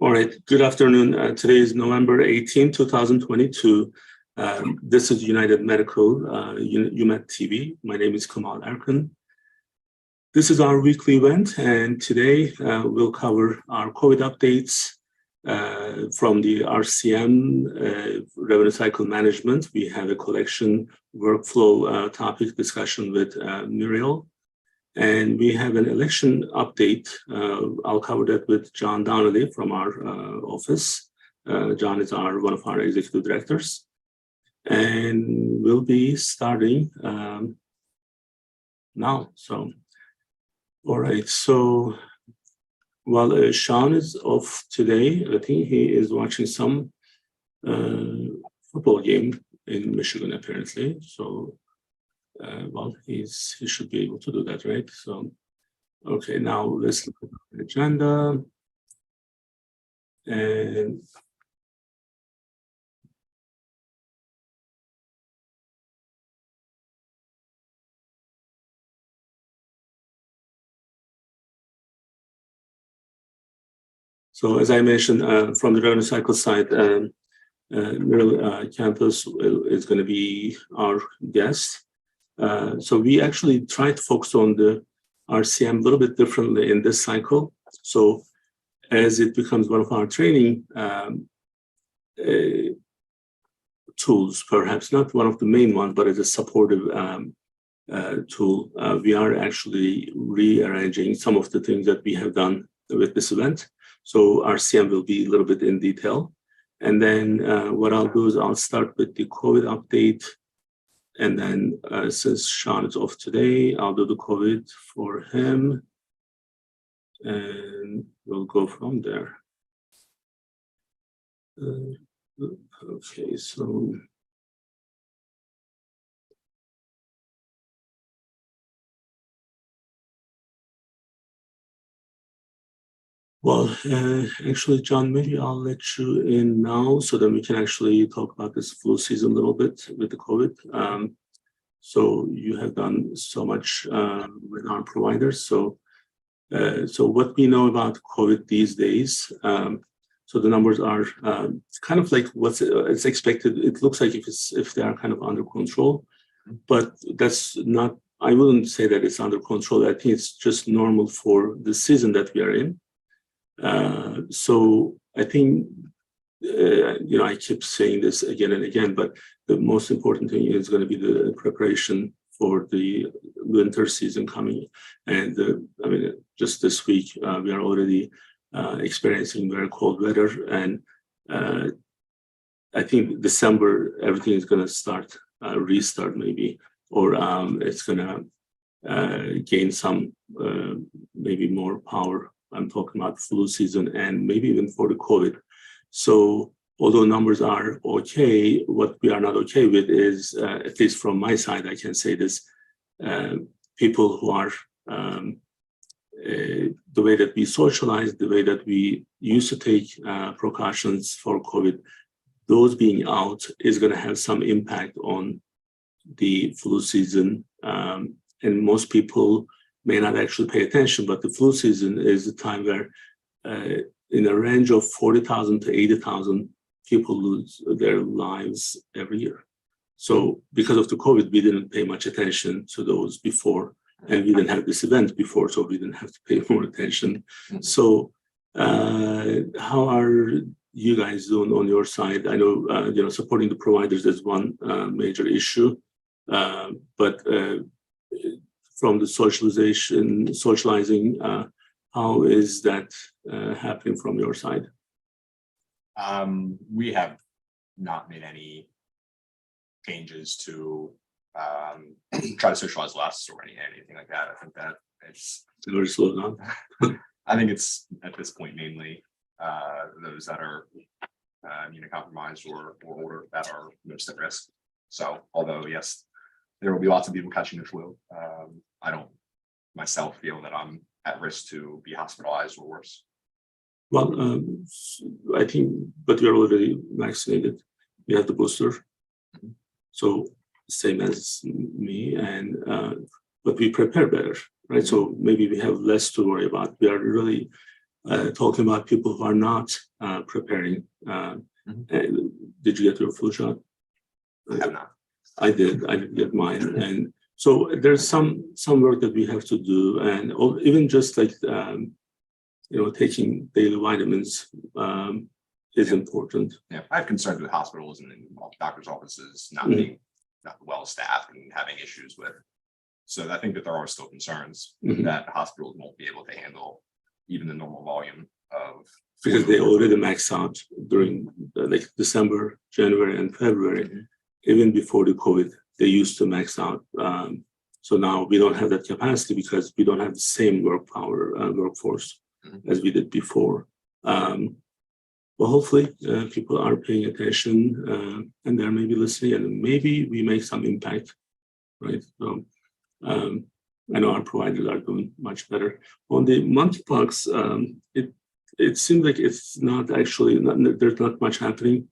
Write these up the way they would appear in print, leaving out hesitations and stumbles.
All right, good afternoon. Today is November 18, 2022. This is United Medical, UMACO. My name is Kemal Erkan. This is our weekly event, and today we'll cover our COVID updates from the RCM, Revenue Cycle Management. We have a collection workflow topic discussion with Muriel. And we have an election update. I'll cover that with Sean Dunnigan from our office. John is one of our executive directors. And we'll be starting now. So, all right. So, while Sean is off today, I think he is watching some football game in Michigan, apparently. So, well, he should be able to do that, right? So, okay, now let's look at the agenda. And so, as I mentioned, from the revenue cycle side, Muriel Campus is going to be our guest. So we actually try to focus on the RCM a little bit differently in this cycle. So as it becomes one of our training tools, perhaps not one of the main ones, but as a supportive tool, we are actually rearranging some of the things that we have done with this event. So RCM will be a little bit in detail. And then what I'll do is I'll start with the COVID update. And then since Sean is off today, I'll do the COVID for him. And we'll go from there. Okay, so. Well, actually, John, maybe I'll let you in now so that we can actually talk about this flu season a little bit with the COVID. So you have done so much with our providers. So what we know about COVID these days, so the numbers are kind of like it's expected. It looks like if they are kind of under control, but that's not, I wouldn't say that it's under control. I think it's just normal for the season that we are in. So I think, I keep saying this again and again, but the most important thing is going to be the preparation for the winter season coming. And I mean, just this week, we are already experiencing very cold weather. And I think December, everything is going to restart maybe, or it's going to gain some, maybe more power. I'm talking about flu season and maybe even for the COVID. So although numbers are okay, what we are not okay with is, at least from my side, I can say this, people who are, the way that we socialize, the way that we used to take precautions for COVID, those being out is going to have some impact on the flu season. And most people may not actually pay attention, but the flu season is a time where in a range of 40,000 to 80,000 people lose their lives every year. So because of the COVID, we didn't pay much attention to those before, and we didn't have this event before, so we didn't have to pay more attention. So how are you guys doing on your side? I know, supporting the providers is one major issue, but from the socializing, how is that happening from your side? We have not made any changes to try to socialize less or anything like that. I think that it's very slow down. I think it's at this point mainly those that are immunocompromised or older that are most at risk. So although yes, there will be lots of people catching the flu, I don't myself feel that I'm at risk to be hospitalized or worse. Well, I think, but you're already vaccinated. You have the booster. So same as me, and but we prepare better, right? So maybe we have less to worry about. We are really talking about people who are not preparing. Mhm. Did you get your flu shot? I have not. I did get mine, and so there's some work that we have to do, and even just like taking daily vitamins is important. Yeah, I have concerns with hospitals and doctors' offices not Mhm. being not well staffed and having issues with. So I think that there are still concerns Mhm. that hospitals won't be able to handle even the normal volume of. Because flu. they already max out during like December, January, and February. Mhm. Even before the COVID, they used to max out. So now we don't have that capacity because we don't have the same workforce Mhm. as we did before. Well, hopefully people are paying attention and they're maybe listening, and maybe we make some impact, right? So I know our providers are doing much better. On the monkeypox, it seems like it's not actually, there's not much happening.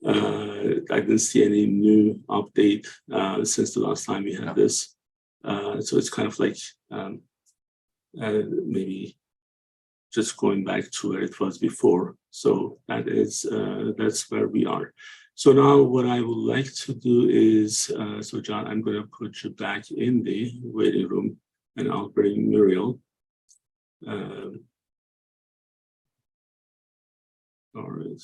I didn't see any new update since the last time we had this. So it's kind of like maybe just going back to where it was before. So that's where we are. So now what I would like to do is, so John, I'm going to put you back in the waiting room, and I'll bring Muriel. All right.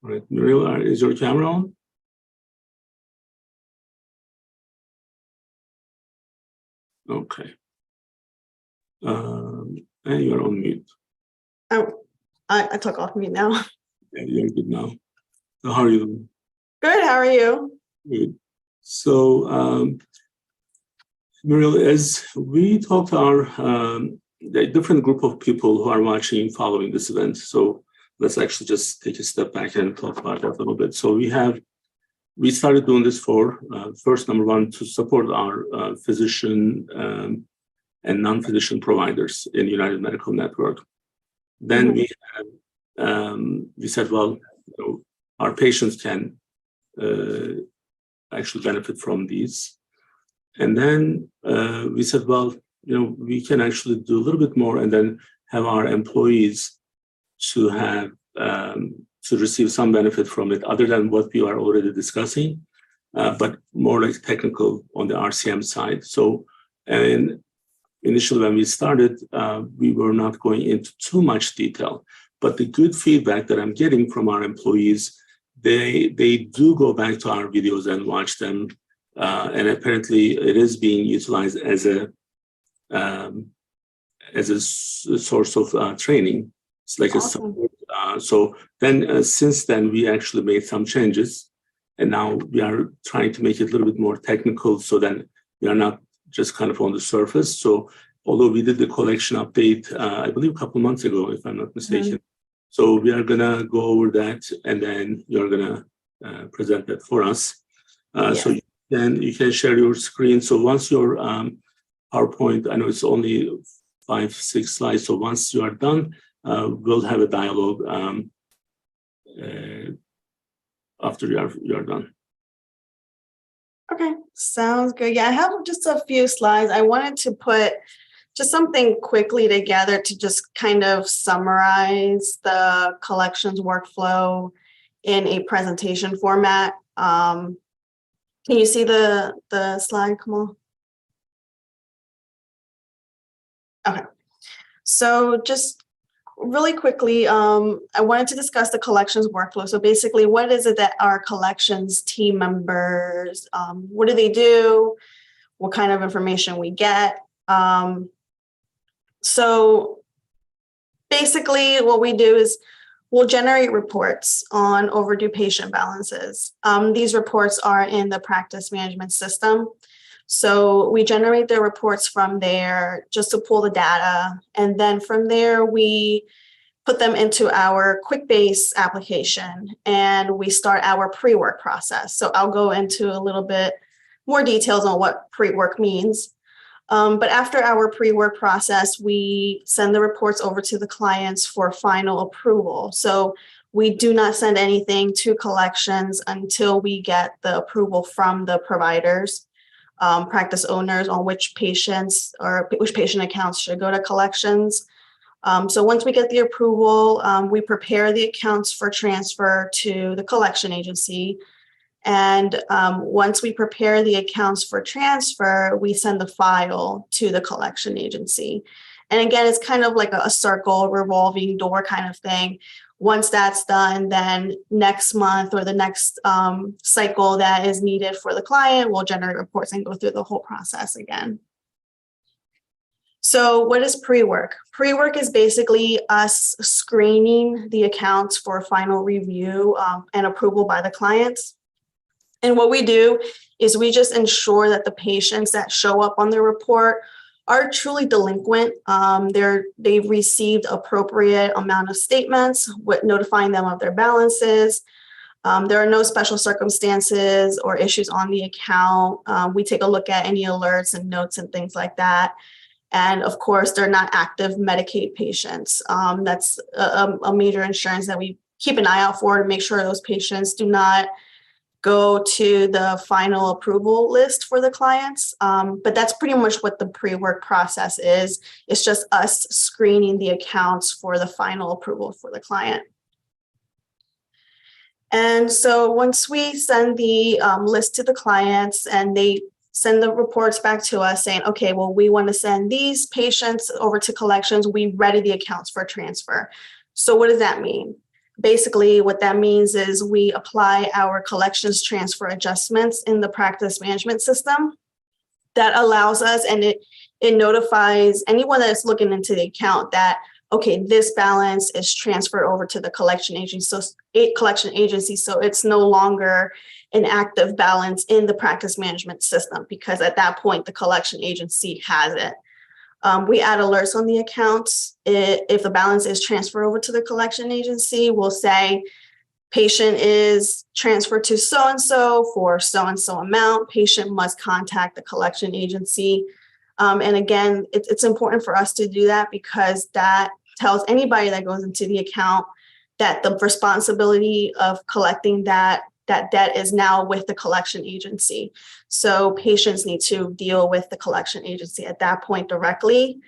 All right, Muriel, is your camera on? Okay. And you're on mute. Oh, I took off mute now. Yeah, you're good now. So how are you doing? Good, how are you? Good. So, Muriel, as we talk to our the different group of people who are watching, following this event, so let's actually just take a step back and talk about that a little bit. So we started doing this for first, number one, to support our physician and non-physician providers in United Medical Network. Then we said, well, our patients can actually benefit from these. And then we said, well, we can actually do a little bit more and then have our employees to have to receive some benefit from it other than what we are already discussing, but more like technical on the RCM side. So, and initially when we started, we were not going into too much detail, but the good feedback that I'm getting from our employees, they do go back to our videos and watch them. And apparently it is being utilized as a source of training. It's like Awesome. a support. So then since then, we actually made some changes. And now we are trying to make it a little bit more technical so then we are not just kind of on the surface. So although we did the collection update, I believe a couple months ago, if I'm not mistaken. So we are going to go over that and then you're going to present that for us. So you can share your screen. So once your PowerPoint, I know it's only 5-6 slides. So once you are done, we'll have a dialogue after you are done. Okay, sounds good. Yeah, I have just a few slides. I wanted to put just something quickly together to just kind of summarize the collections workflow in a presentation format. Can you see the slide, Kemal? Okay, so just really quickly, I wanted to discuss the collections workflow. So basically, what is it that our collections team members, what do they do? What kind of information we get? So basically, what we do is we'll generate reports on overdue patient balances. These reports are in the practice management system. So we generate the reports from there just to pull the data. And then from there, we put them into our QuickBase application and we start our pre-work process. So I'll go into a little bit more details on what pre-work means. But after our pre-work process, we send the reports over to the clients for final approval. So we do not send anything to collections until we get the approval from the providers, practice owners, on which patients or which patient accounts should go to collections. So once we get the approval, we prepare the accounts for transfer to the collection agency. And once we prepare the accounts for transfer, we send the file to the collection agency. And again, it's kind of like a circle, revolving door kind of thing. Once that's done, then next month or the next cycle that is needed for the client, we'll generate reports and go through the whole process again. So what is pre-work? Pre-work is basically us screening the accounts for final review and approval by the clients. And what we do is we just ensure that the patients that show up on the report are truly delinquent. They've received appropriate amount of statements with notifying them of their balances. There are no special circumstances or issues on the account. We take a look at any alerts and notes and things like that. And of course, they're not active Medicaid patients. That's a major insurance that we keep an eye out for to make sure those patients do not go to the final approval list for the clients. But that's pretty much what the pre-work process is. It's just us screening the accounts for the final approval for the client. And so once we send the list to the clients and they send the reports back to us saying, okay, well, we want to send these patients over to collections, we ready the accounts for transfer. So what does that mean? Basically, what that means is we apply our collections transfer adjustments in the practice management system. That allows us, and it notifies anyone that's looking into the account that, okay, this balance is transferred over to the collection agency. So it's no longer an active balance in the practice management system, because at that point, the collection agency has it. We add alerts on the accounts. If the balance is transferred over to the collection agency, we'll say patient is transferred to so-and-so for so-and-so amount. Patient must contact the collection agency. And again, it's important for us to do that because that tells anybody that goes into the account that the responsibility of collecting that debt is now with the collection agency. So patients need to deal with the collection agency at that point directly.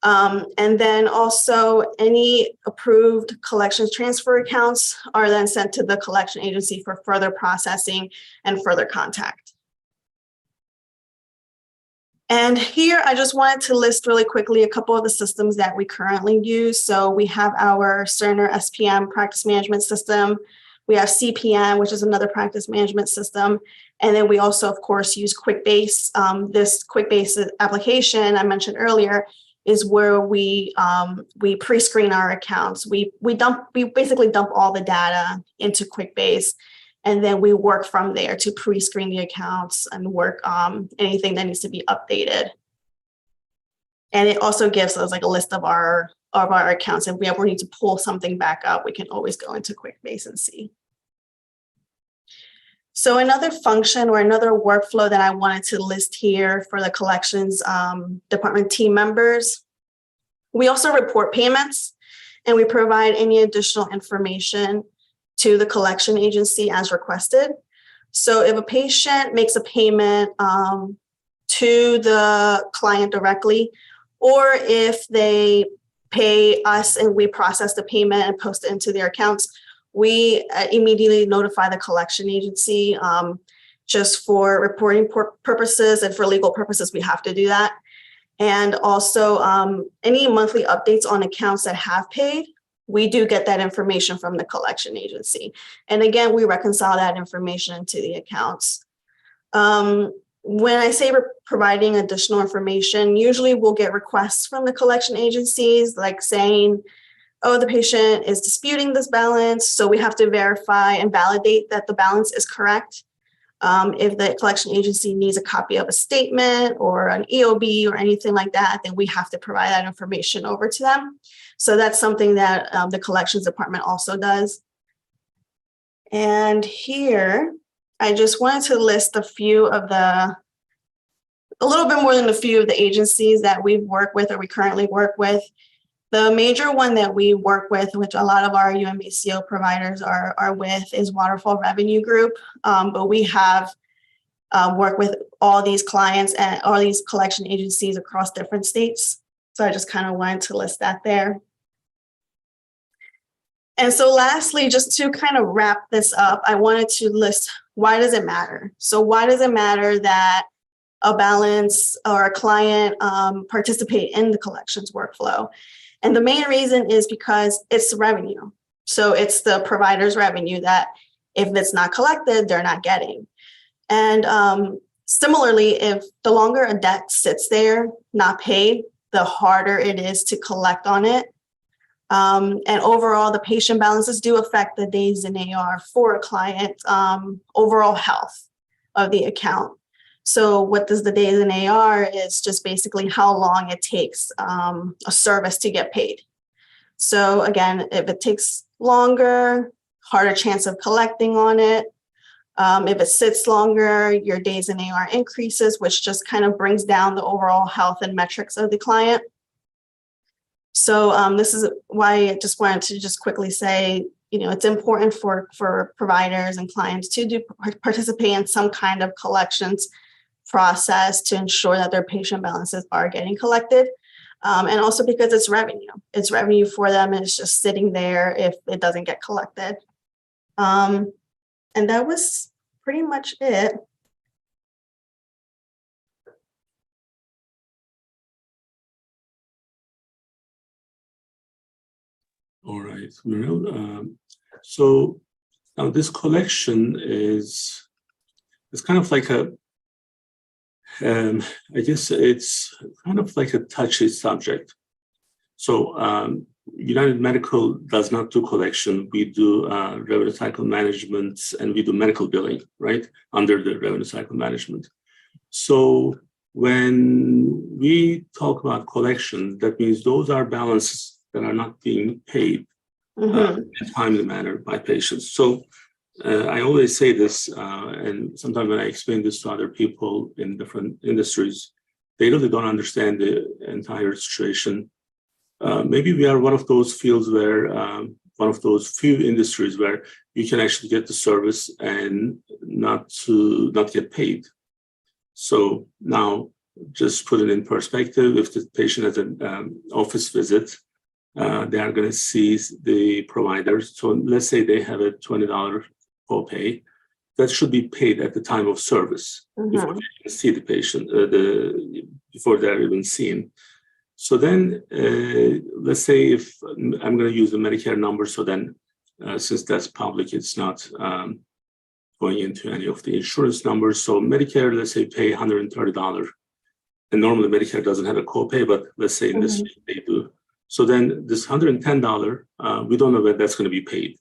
And then also any approved collections transfer accounts are then sent to the collection agency for further processing and further contact. And here I just wanted to list really quickly a couple of the systems that we currently use. So we have our Cerner SPM practice management system. We have CPM, which is another practice management system. And then we also, of course, use QuickBase. This QuickBase application I mentioned earlier is where we pre-screen our accounts. We basically dump all the data into QuickBase, and then we work from there to pre-screen the accounts and work anything that needs to be updated. And it also gives us like a list of our accounts. If we ever need to pull something back up, we can always go into QuickBase and see. So another function or another workflow that I wanted to list here for the collections department team members, we also report payments and we provide any additional information to the collection agency as requested. So if a patient makes a payment to the client directly, or if they pay us and we process the payment and post it into their accounts, we immediately notify the collection agency. Just for reporting purposes and for legal purposes, we have to do that. And also any monthly updates on accounts that have paid, we do get that information from the collection agency. And again, we reconcile that information to the accounts. When I say we're providing additional information, usually we'll get requests from the collection agencies like saying, oh, the patient is disputing this balance, so we have to verify and validate that the balance is correct. If the collection agency needs a copy of a statement or an EOB or anything like that, then we have to provide that information over to them. So that's something that the collections department also does. And here, I just wanted to list a few of the a little bit more than a few of the agencies that we work with or we currently work with. The major one that we work with, which a lot of our UMACO providers are with, is Waterfall Revenue Group. But we have worked with all these clients and all these collection agencies across different states. So I just kind of wanted to list that there. And so lastly, just to kind of wrap this up, I wanted to list, why does it matter? So why does it matter that a balance or a client participate in the collections workflow? And the main reason is because it's revenue. So it's the provider's revenue that if it's not collected, they're not getting. And similarly, if the longer a debt sits there, not paid, the harder it is to collect on it. And overall, the patient balances do affect the days in AR for a client's overall health of the account. So what does the days in AR is just basically how long it takes a service to get paid. So again, if it takes longer, harder chance of collecting on it. If it sits longer, your days in AR increases, which just kind of brings down the overall health and metrics of the client. So this is why I just wanted to just quickly say, it's important for providers and clients to participate in some kind of collections process to ensure that their patient balances are getting collected. And also because it's revenue. It's revenue for them and it's just sitting there if it doesn't get collected. And that was pretty much it. All right, Muriel. So now this collection is kind of like I guess it's kind of like a touchy subject. So United Medical does not do collection. We do revenue cycle management and we do medical billing, right, under the revenue cycle management. So when we talk about collection, that means those are balances that are not being paid in a timely manner by patients. So I always say this, and sometimes when I explain this to other people in different industries, they really don't understand the entire situation. Maybe we are one of those fields where, one of those few industries where you can actually get the service and not get paid. So now, just put it in perspective, if the patient has an office visit, they are going to see the providers. So let's say they have a $20 copay, that should be paid at the time of service before they see the patient, before they're even seen. So then, let's say if I'm going to use the Medicare number, so then since that's public, it's not going into any of the insurance numbers. So Medicare, let's say, pay $130. And normally Medicare doesn't have a copay, but let's say in this case they do. So then this $110, we don't know when that's going to be paid,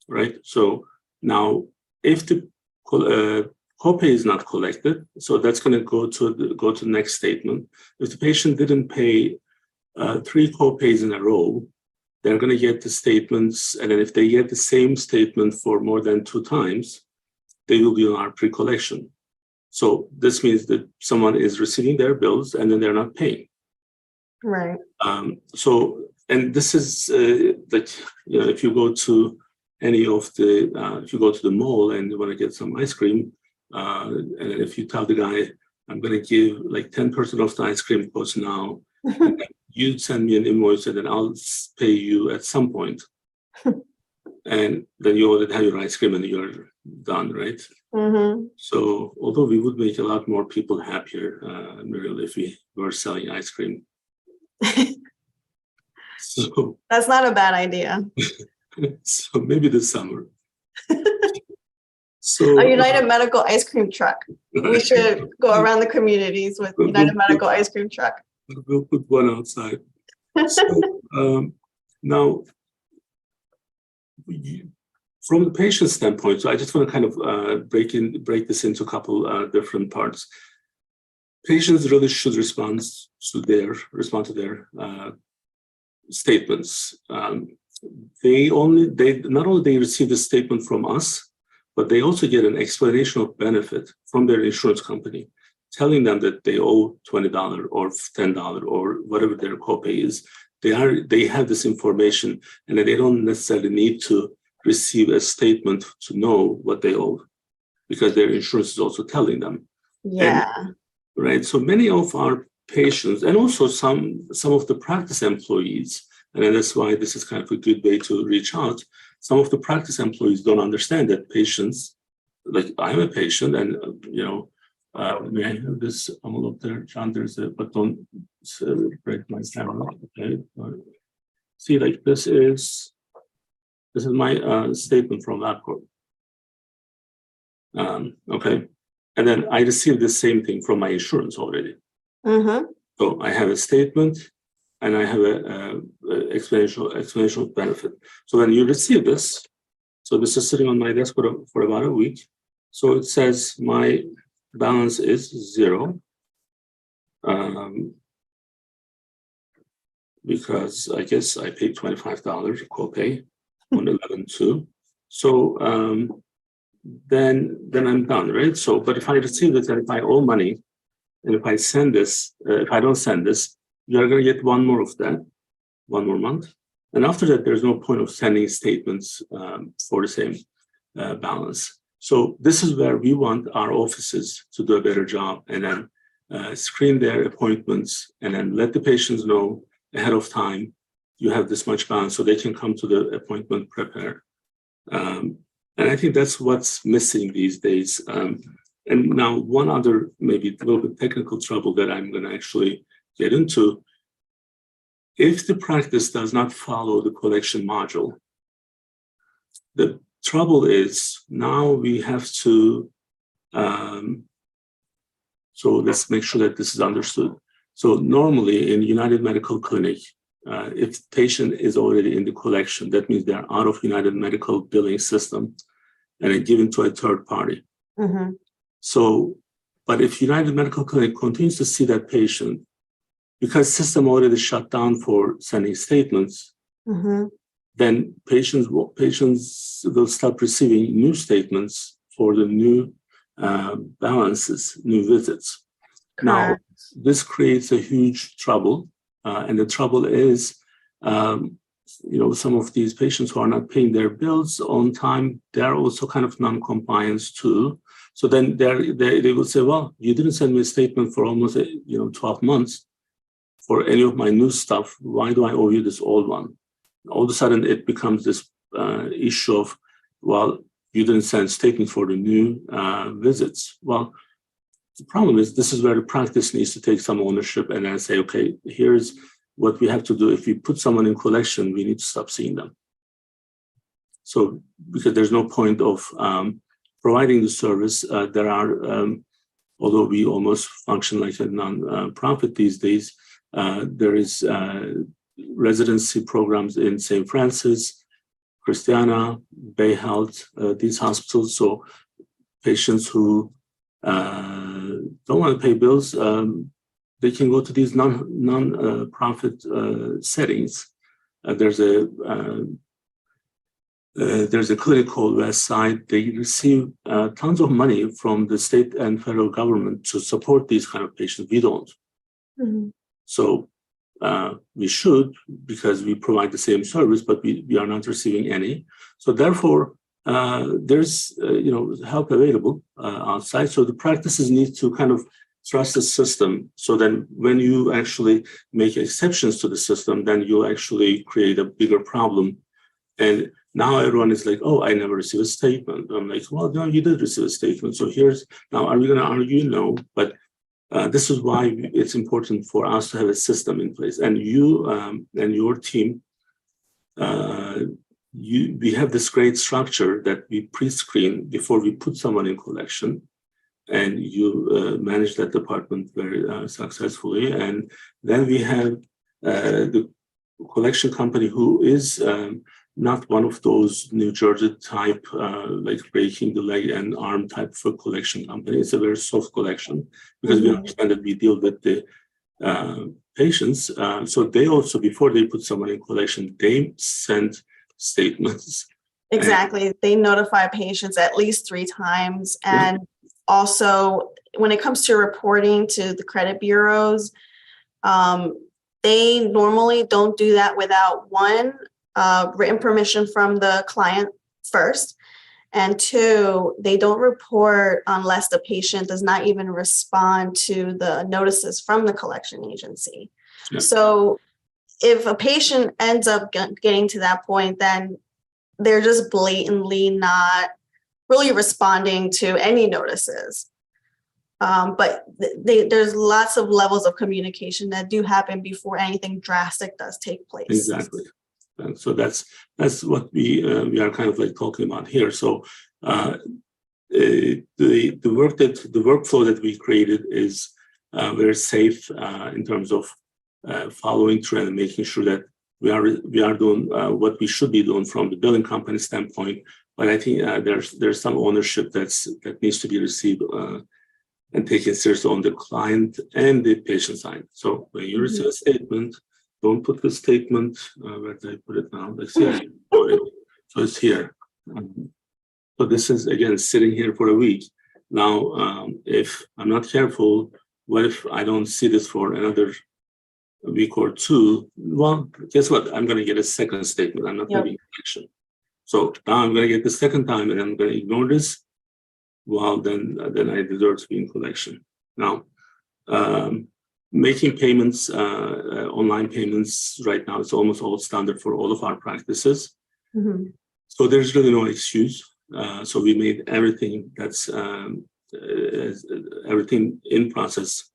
right? So now if the copay is not collected, so that's going to go to the next statement. If the patient didn't pay 3 copays in a row, they're going to get the statements, and then if they get the same statement for more than 2 times, they will be on our pre-collection. So this means that someone is receiving their bills and then they're not paying. Right. So, and this is like, if you go to any of the, if you go to the mall and you want to get some ice cream, and if you tell the guy, I'm going to give like 10% off the ice cream cost now, and you send me an invoice and then I'll pay you at some point. And then you already have your ice cream and you're done, right? So although we would make a lot more people happier, Muriel, if we were selling ice cream. So that's not a bad idea. So maybe this summer. So a United Medical ice cream truck. We should go around the communities with United Medical ice cream truck. We'll put one outside. So, now, from the patient standpoint, so I just want to kind of break this into a couple different parts. Patients really should respond to their statements. They not only receive the statement from us, but they also get an explanation of benefit from their insurance company, telling them that they owe $20 or $10 or whatever their copay is. They have this information, and they don't necessarily need to receive a statement to know what they owe, because their insurance is also telling them. Yeah. Right. So many of our patients, and also some of the practice employees, and that's why this is kind of a good way to reach out. Some of the practice employees don't understand that patients, like I'm a patient, and may I have this envelope there, John? But don't break my camera. Okay. See, like this is my statement from LabCorp. Okay. And then I received the same thing from my insurance already. Mm-hmm. So I have a statement and I have a explanation of benefit. So when you receive this, so this is sitting on my desk for about a week. So it says my balance is 0. Because I guess I paid $25 copay on 11/2. So then I'm done, right? So, but if I receive this and if I owe money, and if I send this, if I don't send this, you're going to get one more of that, 1 more month. And after that, there's no point of sending statements for the same balance. So this is where we want our offices to do a better job, and then screen their appointments, and then let the patients know ahead of time, you have this much balance, so they can come to the appointment prepared. And I think that's what's missing these days. And now one other, maybe a little bit technical trouble that I'm going to actually get into. If the practice does not follow the collection module, the trouble is now we have to, so let's make sure that this is understood. So normally in United Medical Clinic, if the patient is already in the collection, that means they're out of United Medical billing system and are given to a third party. Mm-hmm. So, but if United Medical Clinic continues to see that patient, because system already shut down for sending statements, Mm-hmm. then patients will start receiving new statements for the new balances, new visits. Now, this creates a huge trouble, and the trouble is, some of these patients who are not paying their bills on time, they're also kind of non-compliance too. So then they will say, well, you didn't send me a statement for almost 12 months for any of my new stuff. Why do I owe you this old one? All of a sudden, it becomes this issue of, well, you didn't send statement for the new visits. Well, the problem is this is where the practice needs to take some ownership and then say, okay, here's what we have to do. If we put someone in collection, we need to stop seeing them. So because there's no point of providing the service, there are, although we almost function like a non-profit these days, there is residency programs in St. Francis, Christiana, Bay Health, these hospitals. So patients who don't want to pay bills, they can go to these non-profit settings. There's a clinic called Westside. They receive tons of money from the state and federal government to support these kind of patients. We don't. Mm-hmm. So we should, because we provide the same service, but we are not receiving any. So therefore, there's help available outside. So the practices need to kind of trust the system. So then when you actually make exceptions to the system, then you actually create a bigger problem. And now everyone is like, oh, I never received a statement. I'm like, well, no, you did receive a statement. So now are we going to argue? No, but this is why it's important for us to have a system in place. And you and your team, we have this great structure that we pre-screen before we put someone in collection, and you manage that department very successfully. And then we have the collection company who is not one of those New Jersey type, like breaking the leg and arm type of collection company. It's a very soft collection because we understand that we deal with the patients. So they also, before they put someone in collection, they send statements. Exactly. They notify patients at least 3 times. And also, when it comes to reporting to the credit bureaus, they normally don't do that without one, written permission from the client first. And two, they don't report unless the patient does not even respond to the notices from the collection agency. Yeah. So if a patient ends up getting to that point, then they're just blatantly not really responding to any notices. But there's lots of levels of communication that do happen before anything drastic does take place. Exactly. And so that's what we are kind of like talking about here. So the workflow that we created is very safe in terms of following through and making sure that we are doing what we should be doing from the billing company standpoint. But I think there's some ownership that needs to be received and taken seriously on the client and the patient side. So when you receive a statement, don't put the statement, where did I put it now? Let's see. So it's here. So this is, again, sitting here for a week. Now, if I'm not careful, what if I don't see this for another week or two? Well, guess what? I'm going to get a second statement. I'm not going to be in collection. So now I'm going to get the second time and I'm going to ignore this. Well, then I deserve to be in collection. Now, making payments, online payments right now, it's almost all standard for all of our practices. Mm-hmm. So there's really no excuse. So we made everything that's everything in process,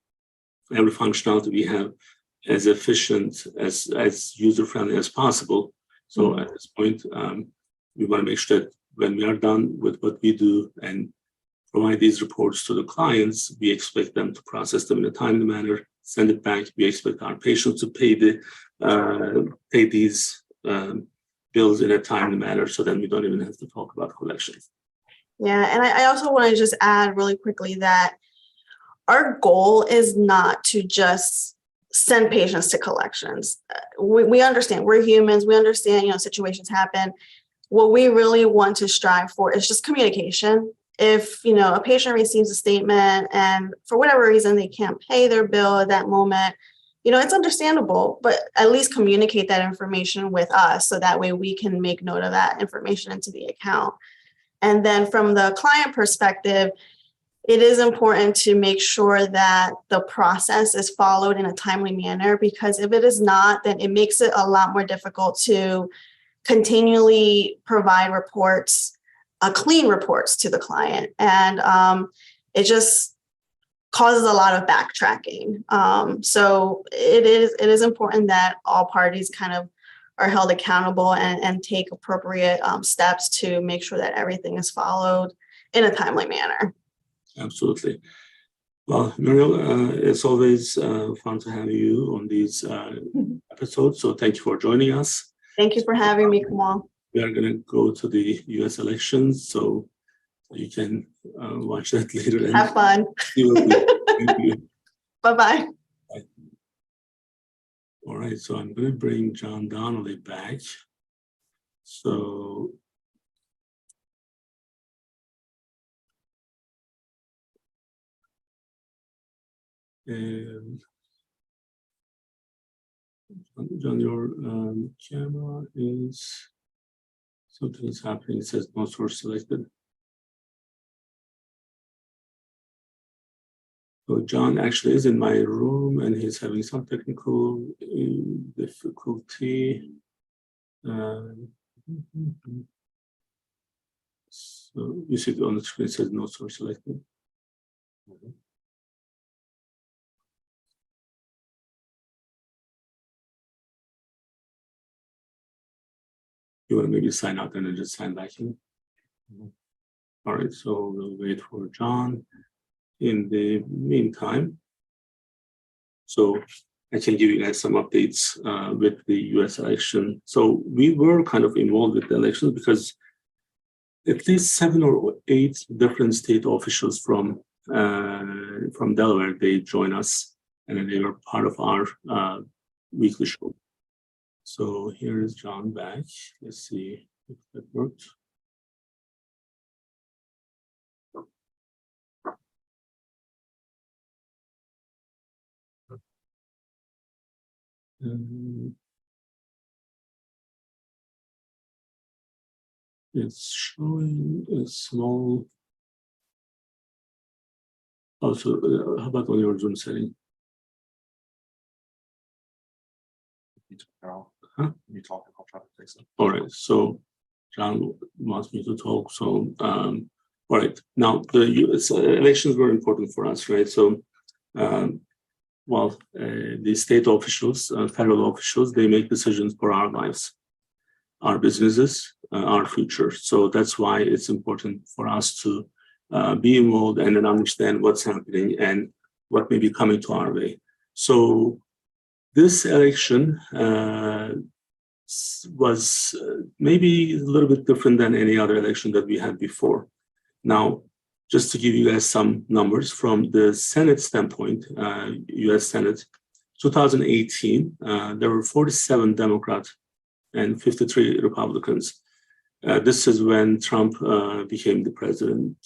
every functionality we have as efficient, as user-friendly as possible. So at this point, we want to make sure that when we are done with what we do and provide these reports to the clients, we expect them to process them in a timely manner, send it back. We expect our patients to pay these bills in a timely manner, so then we don't even have to talk about collections. Yeah, and I also want to just add really quickly that our goal is not to just send patients to collections. We understand we're humans. We understand, situations happen. What we really want to strive for is just communication. If, a patient receives a statement and for whatever reason they can't pay their bill at that moment, it's understandable, but at least communicate that information with us so that way we can make note of that information into the account. And then from the client perspective, it is important to make sure that the process is followed in a timely manner, because if it is not, then it makes it a lot more difficult to continually provide reports, clean reports to the client. And it just causes a lot of backtracking. So it is important that all parties kind of are held accountable and take appropriate steps to make sure that everything is followed in a timely manner. Absolutely. Well, Muriel, it's always fun to have you on these episodes. So thank you for joining us. Thank you for having me, Kemal. We are going to go to the U.S. elections, so you can watch that later. And have fun. Thank you. Bye-bye. Bye. All right, so I'm going to bring John Donnelly back. So John, your camera is, something is happening. It says no source selected. So John actually is in my room and he's having some technical difficulty. So you see on the screen it says no source selected. You want to maybe sign out and then just sign back in? All right, so we'll wait for John. In the meantime, so I can give you guys some updates with the US election. So we were kind of involved with the elections because at least 7 or 8 different state officials from Delaware, they joined us and they were part of our weekly show. So here is John back. Let's see if that worked. It's showing a small. Also, how about on your Zoom setting? Huh? You talk, I'll try to fix it. All right. So John wants me to talk. So, all right. Now the U.S. elections were important for us, right? So, the state officials, federal officials, they make decisions for our lives, our businesses, our future. So that's why it's important for us to be involved and then understand what's happening and what may be coming to our way. So this election was maybe a little bit different than any other election that we had before. Now, just to give you guys some numbers from the Senate standpoint, US Senate, 2018, there were 47 Democrats and 53 Republicans. This is when Trump became the president.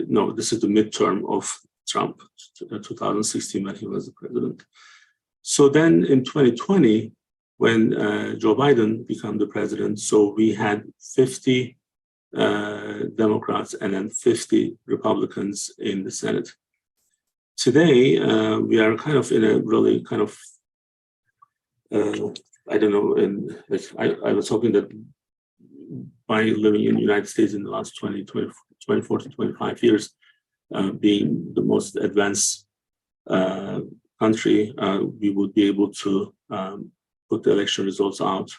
No, this is the midterm of Trump, 2016, when he was the president. So then in 2020, when Joe Biden became the president, so we had 50 Democrats and then 50 Republicans in the Senate. Today, we are kind of in a really kind of, I don't know, and like I was hoping that by living in the United States in the last 24 to 25 years, being the most advanced country, we would be able to put the election results out.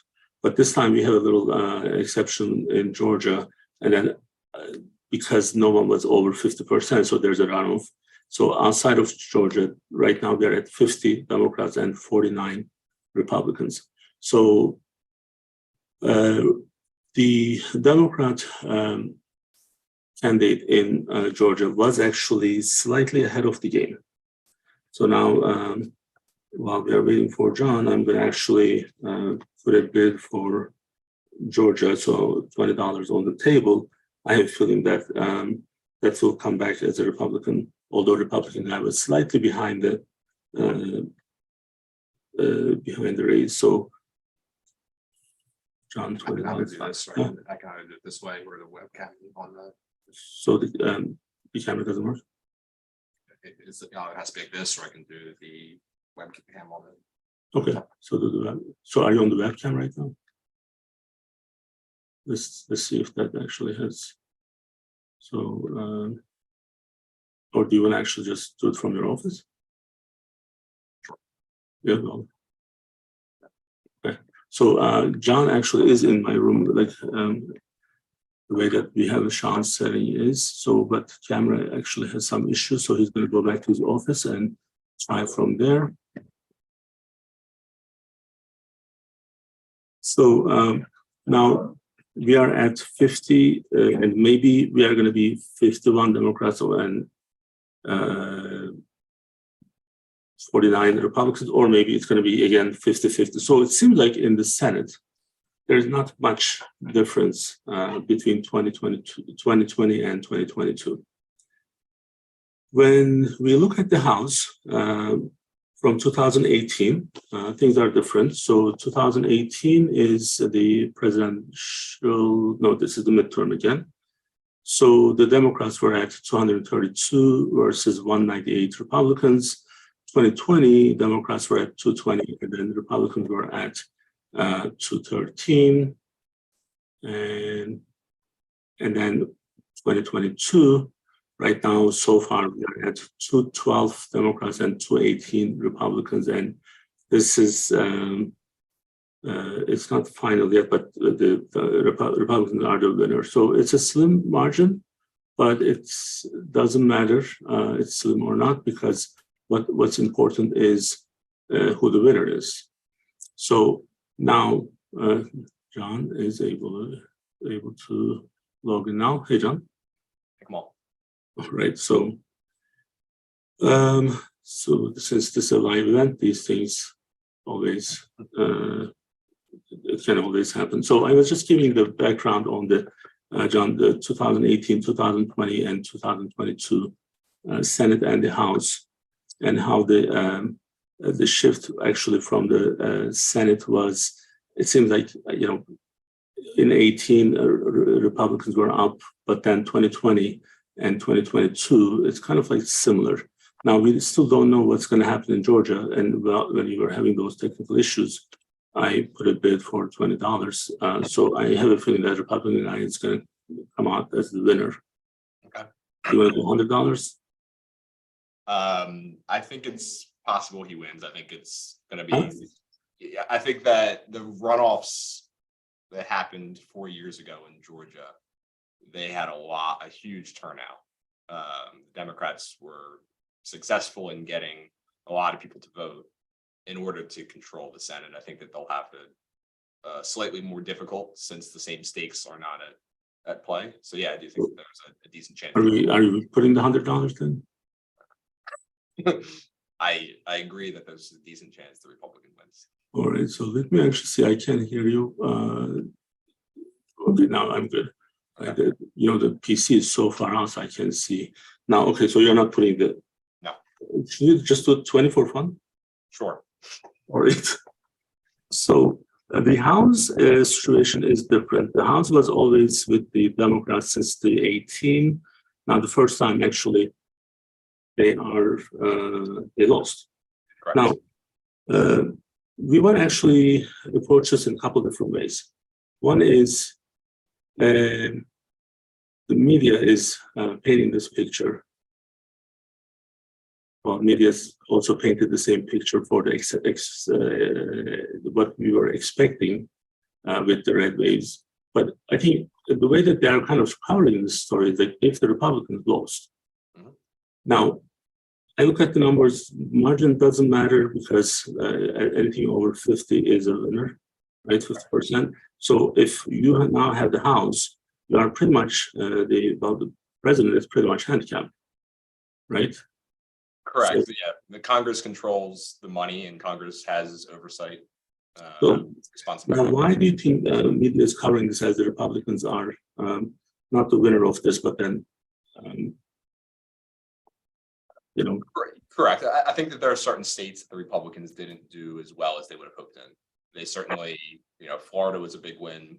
But this time we have a little exception in Georgia, and then because no one was over 50%, so there's a runoff. So outside of Georgia, right now they're at 50 Democrats and 49 Republicans. So the Democrat candidate in Georgia was actually slightly ahead of the game. So now, while we are waiting for John, I'm going to actually put a bid for Georgia, so $20 on the table. I have a feeling that that will come back as a Republican, although Republican I was slightly behind the race. So John, I can either do $20. this, right? I can either do it this way or the webcam on the. So the camera doesn't work. It has to be like this, or I can do the webcam on it. Okay, so so are you on the webcam right now? Let's see if that actually has. So, or do you want to actually just do it from your office? Sure. Yeah. Well. Okay. So John actually is in my room, like the way that we have a Sean setting is. So, but camera actually has some issues, so he's going to go back to his office and try from there. So now we are at 50, and maybe we are going to be 51 Democrats and 49 Republicans, or maybe it's going to be again 50-50. So it seems like in the Senate, there's not much difference between 2020 and 2022. When we look at the House, from 2018, things are different. So 2018 is the presidential, no, this is the midterm again. So the Democrats were at 232 versus 198 Republicans. 2020, Democrats were at 220, and then the Republicans were at 213. And then 2022, right now, so far, we are at 212 Democrats and 218 Republicans. And this is, it's not final yet, but the Republicans are the winner. So it's a slim margin, but it doesn't matter it's slim or not, because what's important is who the winner is. So now John is able to log in now. Hey, John. Kemal. All right. So since this is a live event, these things always it can always happen. So I was just giving the background on the John, the 2018, 2020, and 2022 Senate and the House, and how the the shift actually from the Senate was, it seems like, in 18, Republicans were up, but then 2020 and 2022, it's kind of like similar. Now, we still don't know what's going to happen in Georgia. And when you were having those technical issues, I put a bid for $20. So I have a feeling that Republican guy is going to come out as the winner. Okay. You want to go $100? I think it's possible he wins. I think it's going to be. Yeah, I think that the runoffs that happened 4 years ago in Georgia, they had a huge turnout. Democrats were successful in getting a lot of people to vote in order to control the Senate. I think that they'll have to slightly more difficult since the same stakes are not at play. So yeah, I do think that there's a decent chance. Are you putting the $100 then? I agree that there's a decent chance the Republican wins. All right, so let me actually see. I can hear you. Okay, now I'm good. The PC is so far out, so I can see now. Okay, so you're not putting the. No. Should you just do 20 for fun? Sure. All right. So the House situation is different. The House was always with the Democrats since the 18. Now the first time actually they lost. Correct. Now we want to actually approach this in a couple of different ways. One is the media is painting this picture. Well, media also painted the same picture for what we were expecting with the red waves. But I think the way that they are kind of covering this story is that if the Republicans lost, now I look at the numbers, margin doesn't matter because anything over 50 is a winner, right? 50%. So if you now have the House, you are pretty much the president is pretty much handicapped, right? Correct. So, yeah, the Congress controls the money, and Congress has oversight. Now, why do you think media is covering this as the Republicans are not the winner of this, but then, Correct. I think that there are certain states that the Republicans didn't do as well as they would have hoped in. They certainly, Florida was a big win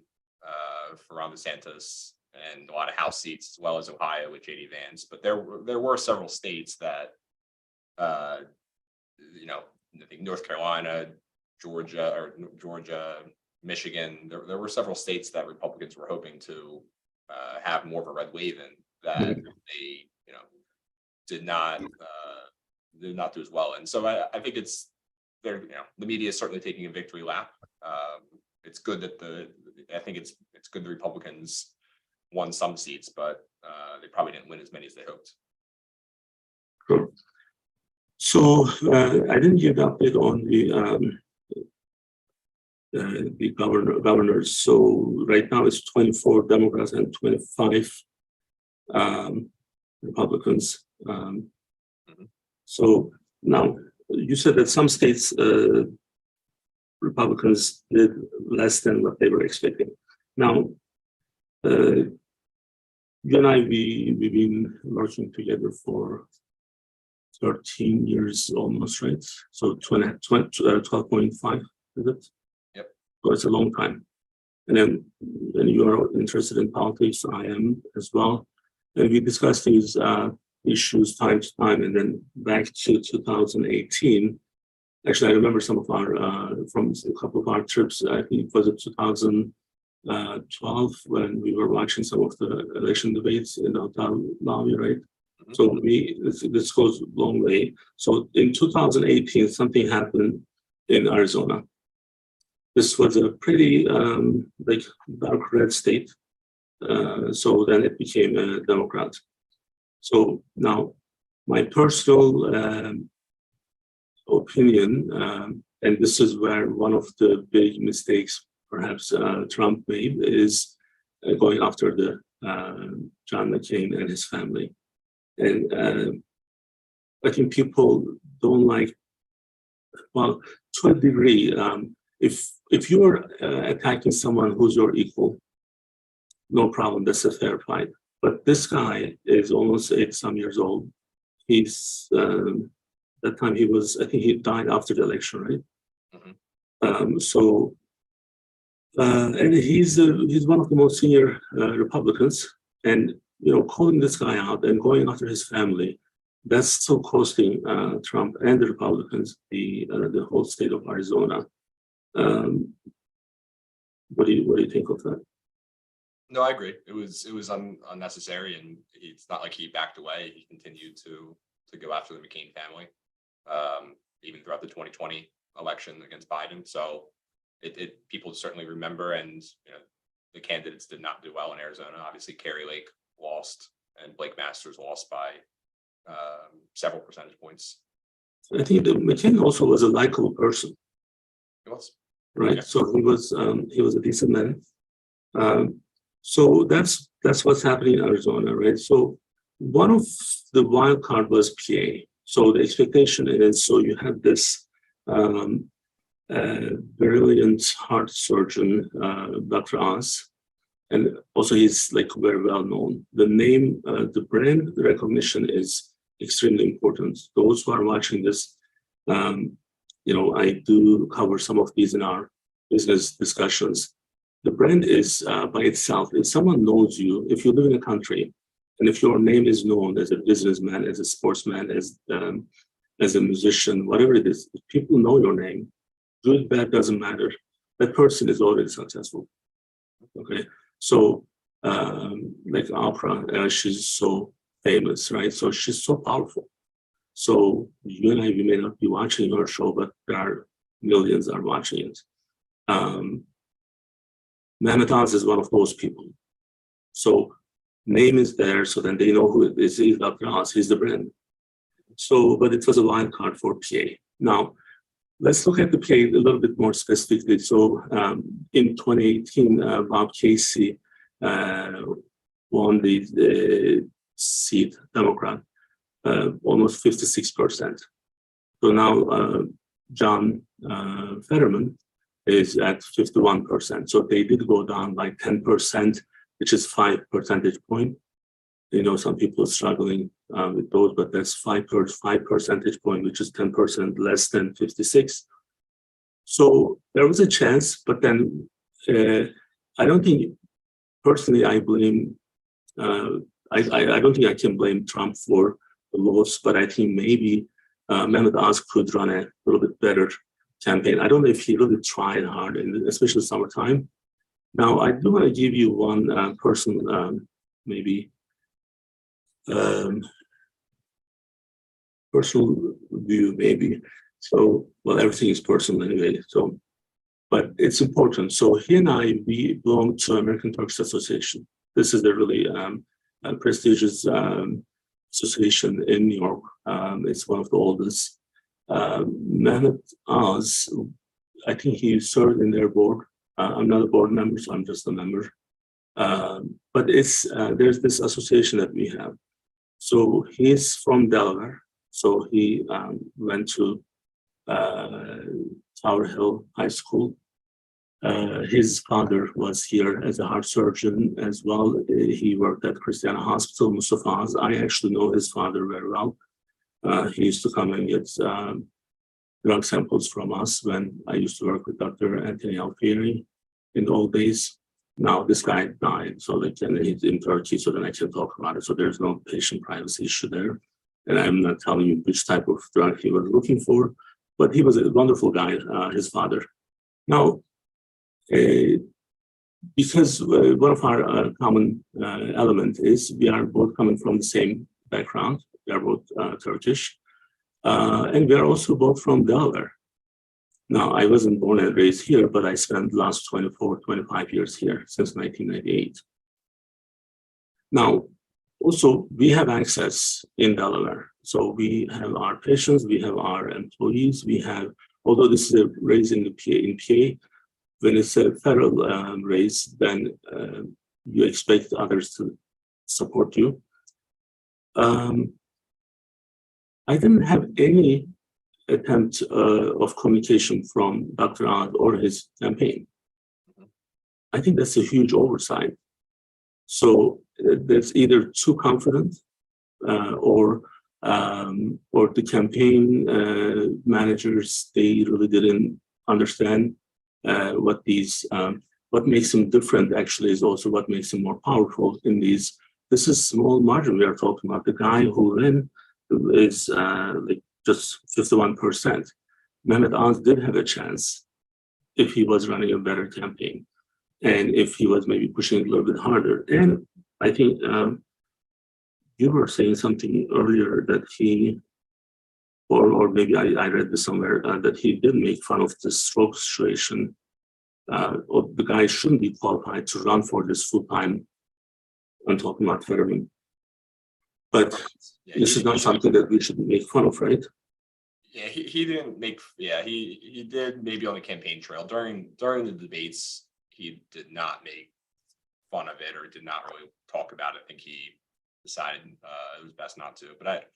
for Ron DeSantis and a lot of House seats, as well as Ohio with J.D. Vance. But there were several states that, I think North Carolina, Georgia, Michigan. There were several states that Republicans were hoping to have more of a red wave in that they, did not do as well. And so I think it's there. The media is certainly taking a victory lap. It's good that I think it's good the Republicans won some seats, but they probably didn't win as many as they hoped. Sure. So I didn't give the update on the governors. So right now it's 24 Democrats and 25 Republicans. So now you said that some states Republicans did less than what they were expecting. Now you and I we've been working together for 13 years almost, right? So 12.5, is it? Yep. So it's a long time. And then when you are interested in politics, I am as well. And we discussed these issues time to time. And then back to 2018, actually, I remember some of our, from a couple of our trips, I think it was in 2012 when we were watching some of the election debates in the hotel lobby, right? So this goes a long way. So in 2018, something happened in Arizona. This was a pretty dark red state. So then it became a Democrat. So now my personal opinion, and this is where one of the big mistakes perhaps Trump made is going after the John McCain and his family. And I think people don't like, well, to a degree, if you're attacking someone who's your equal, no problem, that's a fair fight. But this guy is almost 80-some years old. He's that time I think he died after the election, right? Mhm. And he's one of the most senior Republicans, and calling this guy out and going after his family, that's still costing Trump and the Republicans the whole state of Arizona. What do you think of that? No, I agree. It was unnecessary, and it's not like he backed away. He continued to go after the McCain family, even throughout the 2020 election against Biden. So people certainly remember, and the candidates did not do well in Arizona. Obviously, Kerry Lake lost, and Blake Masters lost by several percentage points. I think that McCain also was a likable person, It was. right? Yeah. So he was a decent man. So that's what's happening in Arizona, right? So one of the wild card was PA. So the expectation is, so you have this brilliant heart surgeon, Dr. Oz, and also he's like very well known. The name, the brand recognition is extremely important. Those who are watching this, I do cover some of these in our business discussions. The brand is by itself. If someone knows you, if you live in a country, and if your name is known as a businessman, as a sportsman, as a musician, whatever it is, if people know your name, good, bad, doesn't matter. That person is already successful. Okay, so like Oprah, she's so famous, right? So she's so powerful. So you and I, we may not be watching her show, but there are millions are watching it. Mehmet Oz is one of those people. So name is there, so then they know who it is. He's Dr. Oz, he's the brand. So, but it was a wild card for PA. Now, let's look at the PA a little bit more specifically. So in 2018, Bob Casey won the seat, Democrat, almost 56%. So now John Fetterman is at 51%. So they did go down by 10%, which is 5 percentage points. Some people are struggling with those, but that's 5 percentage point, which is 10% less than 56. So there was a chance, but then I don't think, personally, I blame, I don't think I can blame Trump for the loss, but I think maybe Mehmet Oz could run a little bit better campaign. I don't know if he really tried hard, especially summertime. Now, I do want to give you one personal, maybe personal view, maybe. So, well, everything is personal anyway. So, but it's important. So he and I, we belong to American Turkish Association. This is a really prestigious association in New York. It's one of the oldest. Mehmet Oz, I think he served in their board. I'm not a board member, so I'm just a member. But there's this association that we have. So he's from Delaware. So he went to Tower Hill High School. His father was here as a heart surgeon as well. He worked at Christiana Hospital, Mustafa Oz. I actually know his father very well. He used to come and get drug samples from us when I used to work with Dr. Anthony Alfieri in the old days. Now this guy died, so he's in Turkey, so then I can talk about it. So there's no patient privacy issue there. And I'm not telling you which type of drug he was looking for, but he was a wonderful guy, his father. Now, because one of our common element is we are both coming from the same background. We are both Turkish, and we are also both from Delaware. Now, I wasn't born and raised here, but I spent the last 24, 25 years here since 1998. Now, also, we have access in Delaware. So we have our patients, we have our employees, we have, although this is a raise in PA, when it's a federal raise, then you expect others to support you. I didn't have any attempt of communication from Dr. Oz or his campaign. I think that's a huge oversight. So that's either too confident or or the campaign managers, they really didn't understand what makes them different actually is also what makes them more powerful in these. This is small margin we are talking about. The guy who ran is like just 51%. Mehmet Oz did have a chance if he was running a better campaign and if he was maybe pushing a little bit harder. And I think you were saying something earlier that he, or maybe I read this somewhere, that he did make fun of the stroke situation. Or the guy shouldn't be qualified to run for this full-time. I'm talking about Fetterman. But this is not something that we should make fun of, right? Yeah, he didn't make. Yeah, he did maybe on the campaign trail during the debates. He did not make fun of it or did not really talk about it. I think he decided it was best not to. But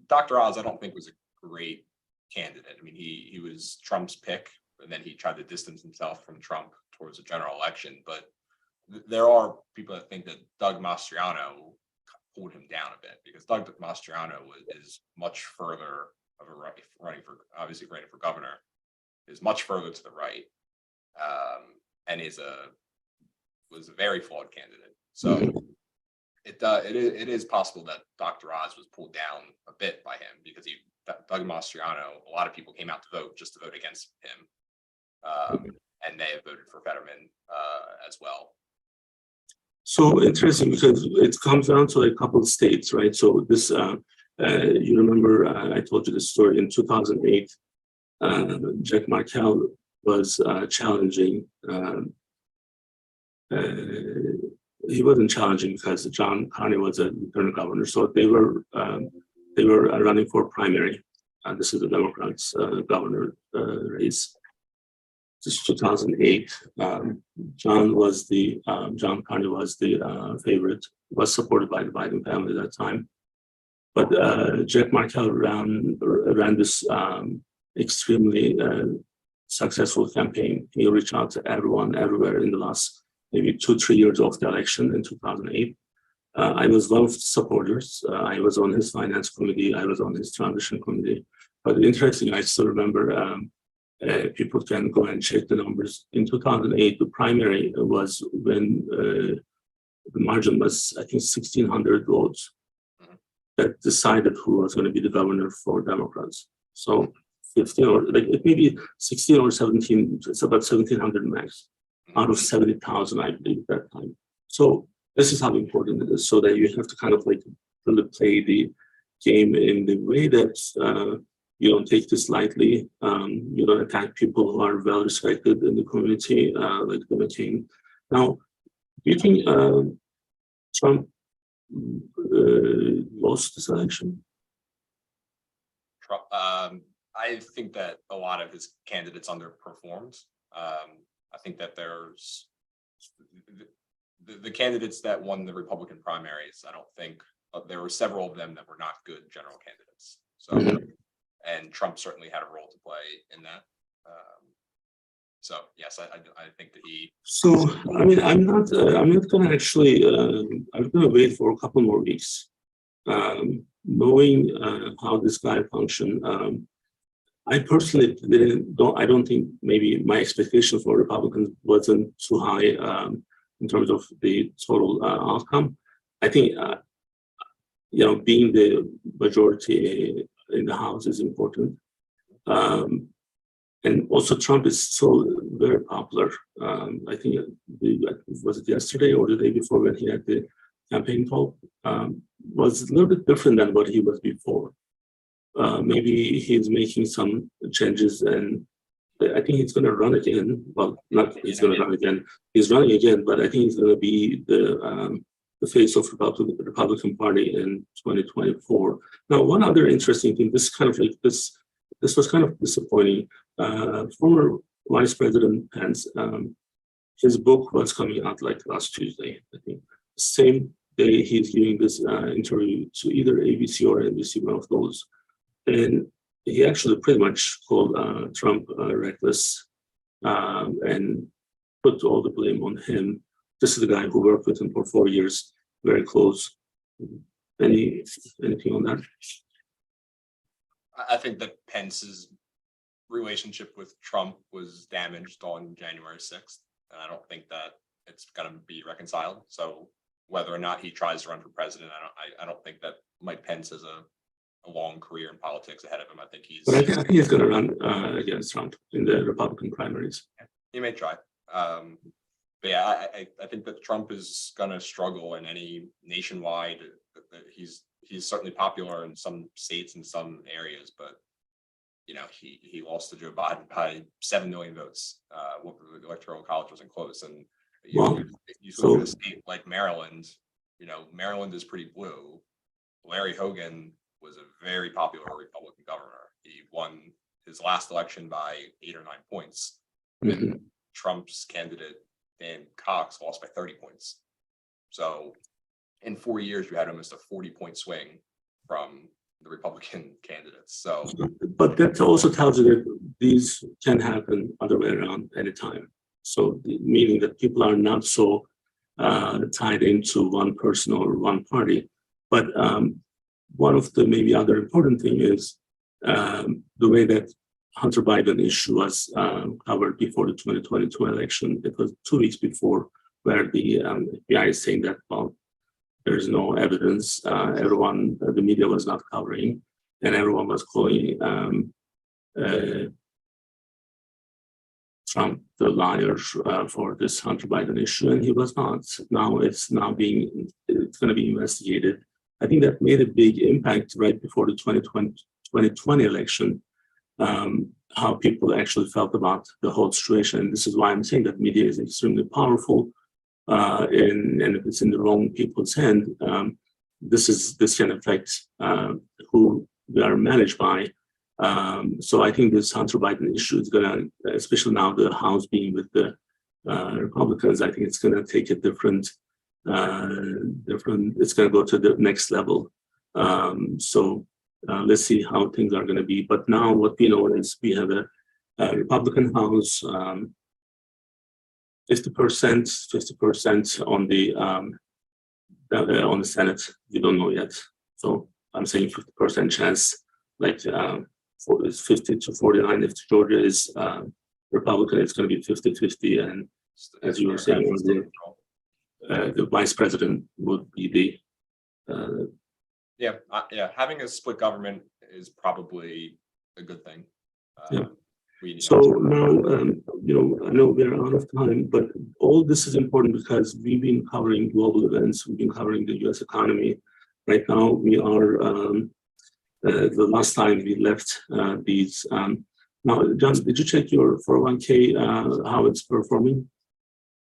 Dr. Oz, I don't think was a great candidate. I mean, he was Trump's pick, and then he tried to distance himself from Trump towards the general election. But there are people that think that Doug Mastriano pulled him down a bit because Doug Mastriano is much further of a running for governor, is much further to the right, and was a very flawed candidate. So it is possible that Dr. Oz was pulled down a bit by him because Doug Mastriano, a lot of people came out to vote just to vote against him, and they have voted for Fetterman as well. So interesting because it comes down to a couple of states, right? So this, you remember, I told you the story in 2008. Jack Markell was challenging. He wasn't challenging because John Carney was a lieutenant governor, so they were running for primary. This is the Democrats' governor race. This is 2008. John Carney was the favorite. Was supported by the Biden family at that time, but Jack Markell ran this extremely successful campaign. He reached out to everyone, everywhere in the last maybe 2-3 years of the election in 2008. I was one of the supporters. I was on his finance committee. I was on his transition committee. But interesting, I still remember. People can go and check the numbers. In 2008, the primary was when the margin was, I think, 1,600 votes that decided who was going to be the governor for Democrats. So 15 or like it may be 16 or 17, it's about 1,700 max out of 70,000, I believe, at that time. So this is how important it is, so that you have to kind of like really play the game in the way that you don't take this lightly. You don't attack people who are well respected in the community, like the McCain. Now, do you think Trump lost this election? Trump, I think that a lot of his candidates underperformed. I think that there's the candidates that won the Republican primaries. I don't think there were several of them that were not good general candidates. So. And Trump certainly had a role to play in that. So yes, I think that he. So I mean, I'm not going to actually. I'm going to wait for a couple more weeks, knowing how this guy functioned. I personally don't think maybe my expectation for Republicans wasn't too high in terms of the total outcome. I think being the majority in the House is important. And also Trump is so very popular. I think was it yesterday or the day before when he had the campaign poll, was a little bit different than what he was before. Maybe he's making some changes and I think he's going to run again. Well, not he's going to run again. He's running again, but I think he's going to be the face of the Republican Party in 2024. Now, one other interesting thing, this was kind of disappointing. Former Vice President Pence, his book was coming out like last Tuesday, I think. The same day he's giving this interview to either ABC or NBC, one of those. And he actually pretty much called Trump reckless and put all the blame on him. This is the guy who worked with him for 4 years, very close. Anything on that? I think that Pence's relationship with Trump was damaged on January 6th, and I don't think that it's going to be reconciled. So whether or not he tries to run for president, I don't think that Mike Pence has a long career in politics ahead of him. I think But I think he's going to run against Trump in the Republican primaries. he may try. But yeah, I think that Trump is going to struggle in any nationwide. He's certainly popular in some states and some areas, but you know, he lost to Joe Biden by 7 million votes. The electoral college wasn't close, and you look at a state like Maryland. You know, Maryland is pretty blue. Larry Hogan was a very popular Republican governor. He won his last election by 8 or 9 points. Mhm. Trump's candidate Dan Cox lost by 30 points. So in 4 years, you had almost a 40-point swing from the Republican candidates. So, but that also tells you that these can happen other way around anytime. So meaning that people are not so tied into one person or one party. But one of the maybe other important thing is the way that Hunter Biden issue was covered before the 2022 election. It was 2 weeks before, where the FBI is saying that, well, there's no evidence. Everyone, the media was not covering, and everyone was calling Trump the liar for this Hunter Biden issue, and he was not. Now it's going to be investigated. I think that made a big impact right before the 2020 election. How people actually felt about the whole situation. And this is why I'm saying that media is extremely powerful, and if it's in the wrong people's hand, this can affect who we are managed by. So I think this Hunter Biden issue is going to, especially now the House being with the Republicans, I think it's going to take a different. It's going to go to the next level. So let's see how things are going to be. But now what we know is we have a Republican House, 50% on the Senate. We don't know yet. So I'm saying 50% chance, like 50 to 49. If Georgia is Republican, it's going to be 50-50. And as you were saying, the vice president would be the having a split government is probably a good thing. So now, I know we're out of time, but all this is important because we've been covering global events. We've been covering the U.S. economy. Right now, we are, the last time we left these. Now, John, did you check your 401k, how it's performing?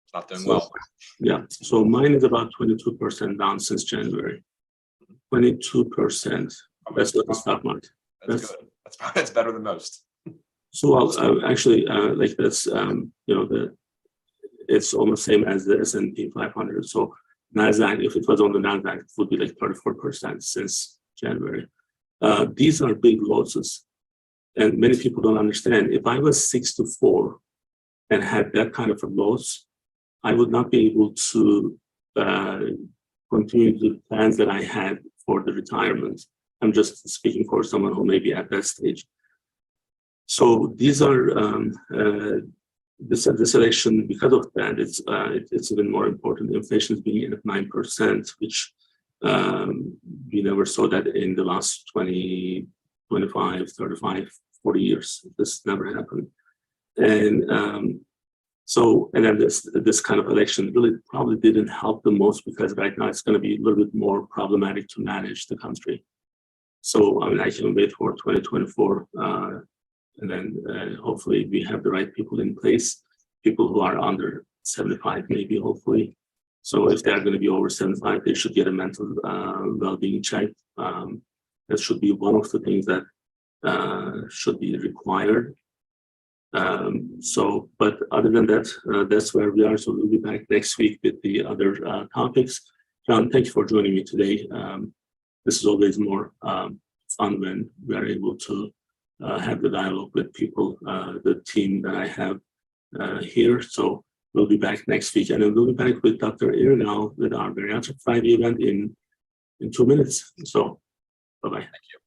It's not doing well. Yeah, so mine is about 22% down since January. 22%. That's what the stock market. That's good. That's better than most. So actually, like that's it's almost same as the S&P 500. So Nasdaq, if it was on the Nasdaq, it would be like 34% since January. These are big losses, and many people don't understand. If I was 6-4 and had that kind of a loss, I would not be able to continue the plans that I had for the retirement. I'm just speaking for someone who may be at that stage. So these are this election, because of that, it's even more important. Inflation is being at 9%, which we never saw that in the last 20, 25, 35, 40 years. This never happened. And and then this kind of election really probably didn't help the most, because right now it's going to be a little bit more problematic to manage the country. So I mean, I can wait for 2024, and then hopefully we have the right people in place, people who are under 75, maybe, hopefully. So if they're going to be over 75, they should get a mental well-being check. That should be one of the things that should be required. But other than that, that's where we are. So we'll be back next week with the other topics. John, thank you for joining me today. This is always more fun when we are able to have the dialogue with people, the team that I have here. So we'll be back next week, and then we'll be back with Dr. Erkan with our Bariatric Friday event in 2 minutes. So bye-bye. Thank you.